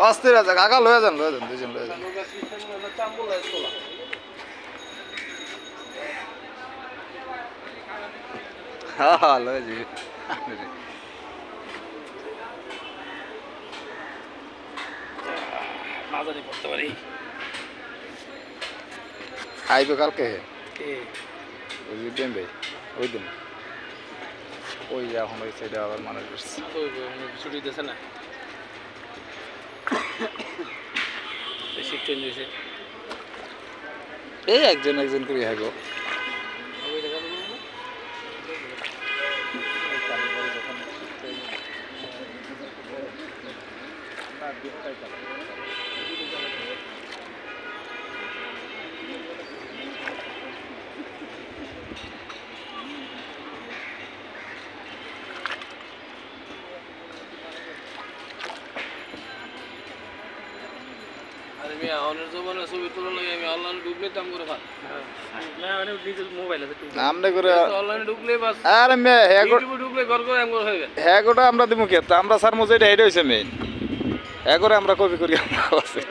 অস্থির আছে কাকা লয়ে যান দুজন লয়ে যান হ্যাঁ লয়ে যাবি মাঝারি পড়তে পারি আইবে কালকে ওই দিন ভাই ওই দিন ওই এখন ওই সাইডে আবার মানুষ বসছে ছুটি দিতেছে না শিফট চেঞ্জ হয়েছে এই একজন একজন করে হাগো আমি অনের জমানে ছবি তোলা লাগে আমি অনলাইনে ঢুকলে দাম করে ভাত না মানে ডিজিটাল মোবাইল আছে আমনে করে অনলাইনে ঢুকলে বাস আরে মে ইউটিউবে ঢুকলে ঘর করে আমগর হয়ে গেল হ্যাঁ গোটা আমরা দিমু কে আমরা স্যার মুজে এটা হেড হইছে মেইন হ্যাঁ করে আমরা কপি করি আমরা আছে